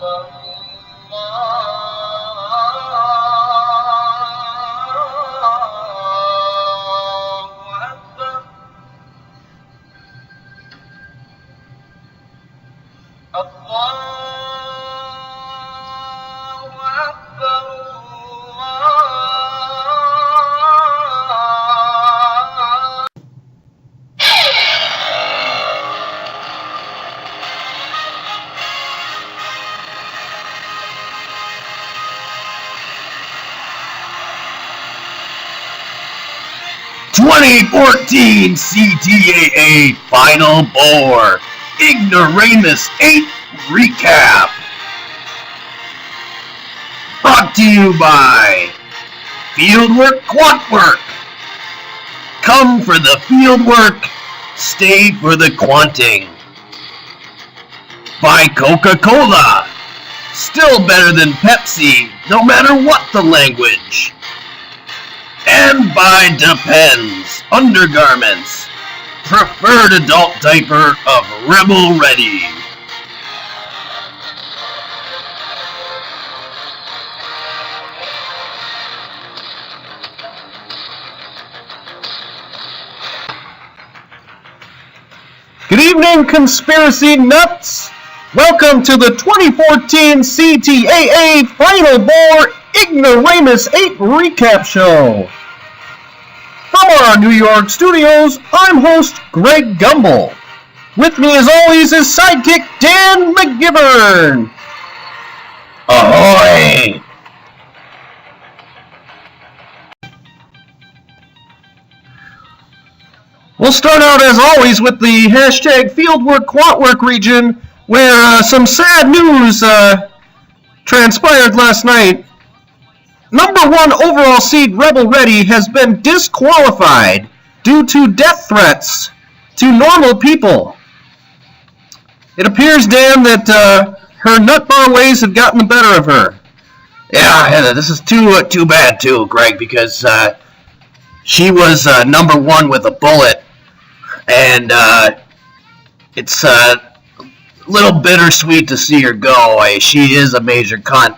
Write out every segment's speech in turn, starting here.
...2014 CTAA Final Four Ignoramus 8 Recap. Brought to you by Fieldwork Quantwork. Come for the fieldwork, stay for the quanting. By Coca-Cola. Still better than Pepsi, no matter what the language. And by Depends Undergarments, preferred adult diaper of Rebel Ready. Good evening, conspiracy nuts! Welcome to the 2014 CTAA Final Four Ignoramus 8 Recap Show. From our New York studios, I'm host Greg Gumbel. With me as always is sidekick Dan McGivern. Ahoy! We'll start out as always with the hashtag Fieldwork Quantwork region, where some sad news transpired last night. Number 1 overall seed Rebel Ready has been disqualified due to death threats to normal people. It appears, Dan, that her nutbar ways have gotten the better of her. Yeah, this is too bad too, Greg, because she was number 1 with a bullet, and it's a little bittersweet to see her go. She is a major cunt.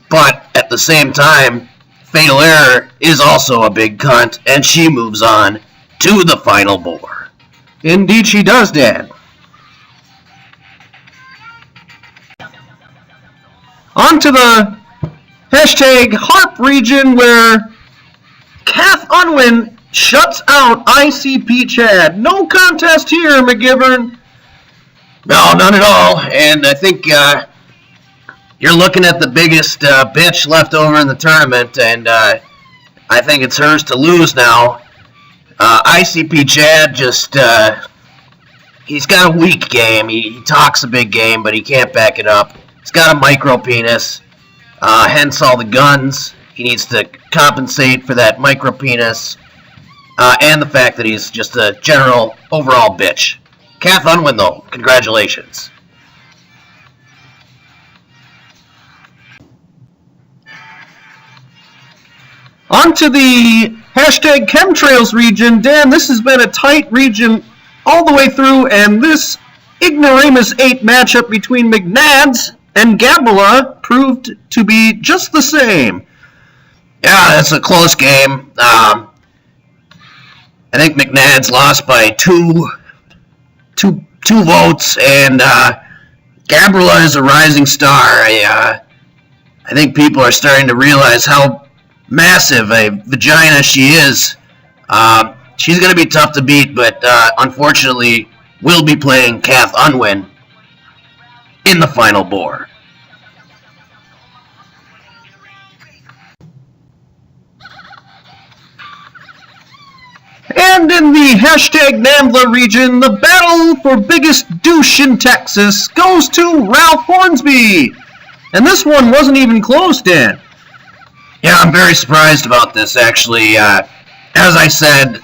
But at the same time, Fatal Error is also a big cunt, and she moves on to the Final Four. Indeed she does, Dan. On to the hashtag Harp region, where Kath Unwin shuts out ICP Chad. No contest here, McGivern. No, none at all. And I think you're looking at the biggest bitch left over in the tournament, and I think it's hers to lose now. ICP Chad just, he's got a weak game. He talks a big game, but he can't back it up. He's got a micro penis, hence all the guns. He needs to compensate for that micro penis, and the fact that he's just a general overall bitch. Kath Unwin, though, congratulations. On to the hashtag Chemtrails region. Dan, this has been a tight region all the way through, and this Ignoramus 8 matchup between McNads and Gabriella proved to be just the same. Yeah, that's a close game. I think McNads lost by two votes, and Gabriella is a rising star. I think people are starting to realize how massive a vagina she is. She's going to be tough to beat, but unfortunately will be playing Kath Unwin in the Final Four. And in the hashtag NAMBLA region, the battle for biggest douche in Texas goes to Ralph Hornsby. And this one wasn't even close, Dan. Yeah, I'm very surprised about this, actually. As I said,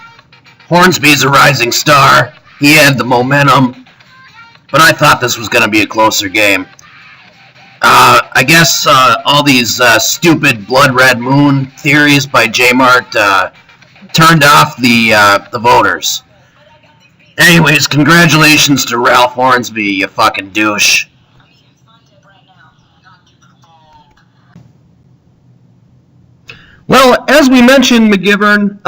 Hornsby's a rising star. He had the momentum, but I thought this was going to be a closer game. I guess all these stupid Blood Red Moon theories by J-Mart turned off the voters. Anyways, congratulations to Ralph Hornsby, you fucking douche. Well, as we mentioned, McGivern,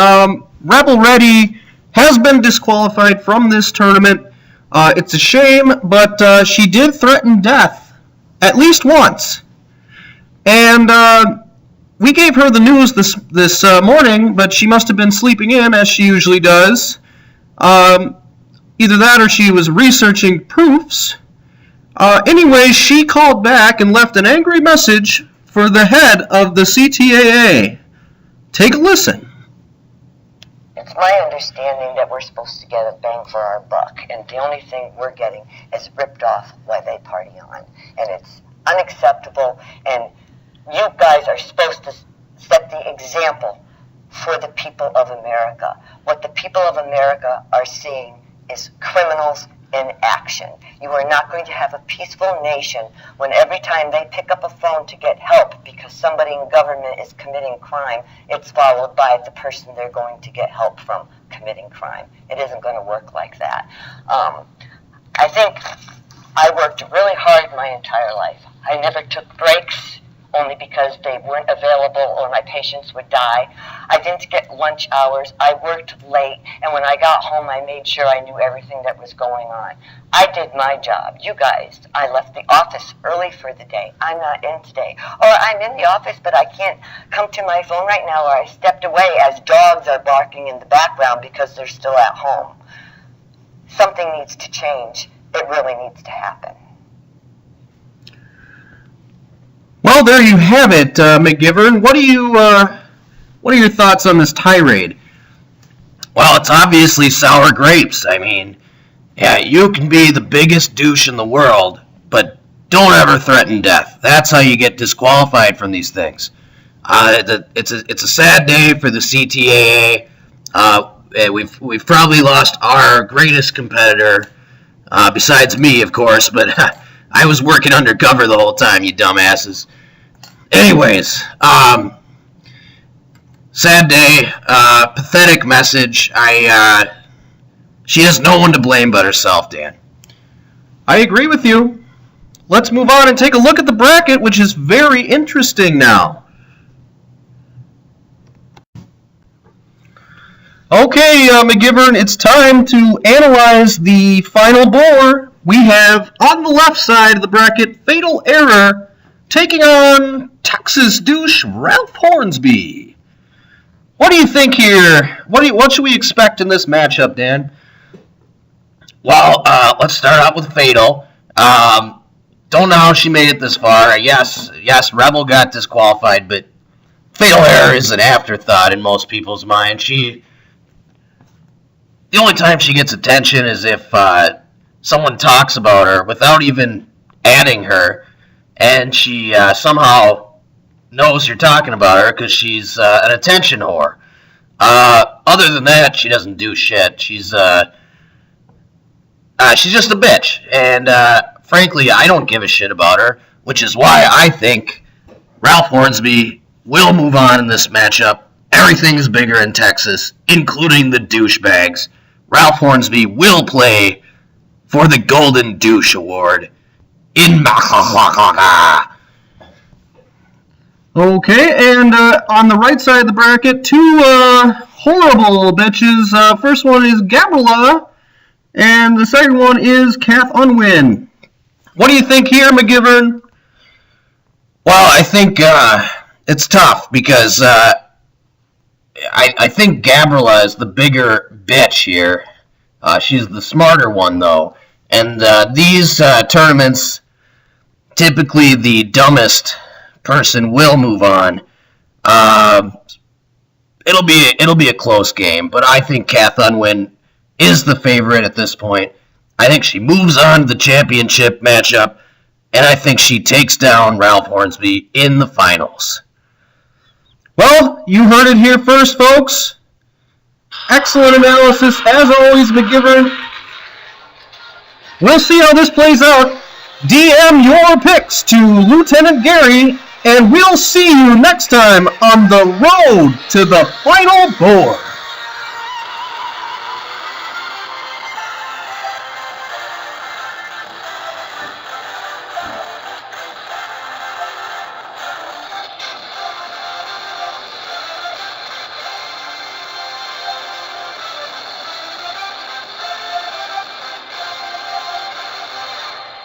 Rebel Ready has been disqualified from this tournament. It's a shame, but she did threaten death at least once. And we gave her the news this morning, but she must have been sleeping in, as she usually does. Either that or she was researching proofs. Anyway, she called back and left an angry message for the head of the Ctaa. Take a listen. It's my understanding that we're supposed to get a bang for our buck, and the only thing we're getting is ripped off while they party on. And it's unacceptable, and you guys are supposed to set the example for the people of America. What the people of America are seeing is criminals in action. You are not going to have a peaceful nation when every time they pick up a phone to get help because somebody in government is committing crime, it's followed by the person they're going to get help from committing crime. It isn't going to work like that. I think I worked really hard my entire life. I never took breaks, only because they weren't available or my patients would die. I didn't get lunch hours. I worked late, and when I got home, I made sure I knew everything that was going on. I did my job. You guys, I left the office early for the day. I'm not in today. Or I'm in the office, but I can't come to my phone right now, or I stepped away as dogs are barking in the background because they're still at home. Something needs to change. It really needs to happen. Well, there you have it, McGivern. What are your thoughts on this tirade? Well, it's obviously sour grapes. I mean, yeah, you can be the biggest douche in the world, but don't ever threaten death. That's how you get disqualified from these things. It's a sad day for the CTAA. We've probably lost our greatest competitor, besides me, of course, but I was working undercover the whole time, you dumbasses. Anyways, sad day, pathetic message. She has no one to blame but herself, Dan. I agree with you. Let's move on and take a look at the bracket, which is very interesting now. Okay, McGivern, it's time to analyze the final board. We have, on the left side of the bracket, Fatal Error taking on Texas douche Ralph Hornsby. What do you think here? What should we expect in this matchup, Dan? Well, let's start out with Fatal. Don't know how she made it this far. Yes, Rebel got disqualified, but Fatal Error is an afterthought in most people's minds. The only time she gets attention is if someone talks about her without even adding her, and she somehow knows you're talking about her because she's an attention whore. Other than that, she doesn't do shit. She's just a bitch, and frankly, I don't give a shit about her, which is why I think Ralph Hornsby will move on in this matchup. Everything's bigger in Texas, including the douchebags. Ralph Hornsby will play for the Golden Douche Award in Macacaca. Okay, and on the right side of the bracket, two horrible bitches. First one is Gabriella, and the second one is Kath Unwin. What do you think here, McGivern? Well, I think it's tough because I think Gabriella is the bigger bitch here. She's the smarter one, though. And these tournaments, typically the dumbest person will move on. It'll be a close game, but I think Kath Unwin is the favorite at this point. I think she moves on to the championship matchup, and I think she takes down Ralph Hornsby in the finals. Well, you heard it here first, folks. Excellent analysis, as always, McGivern. We'll see how this plays out. DM your picks to Lieutenant Gary, and we'll see you next time on the road to the final board.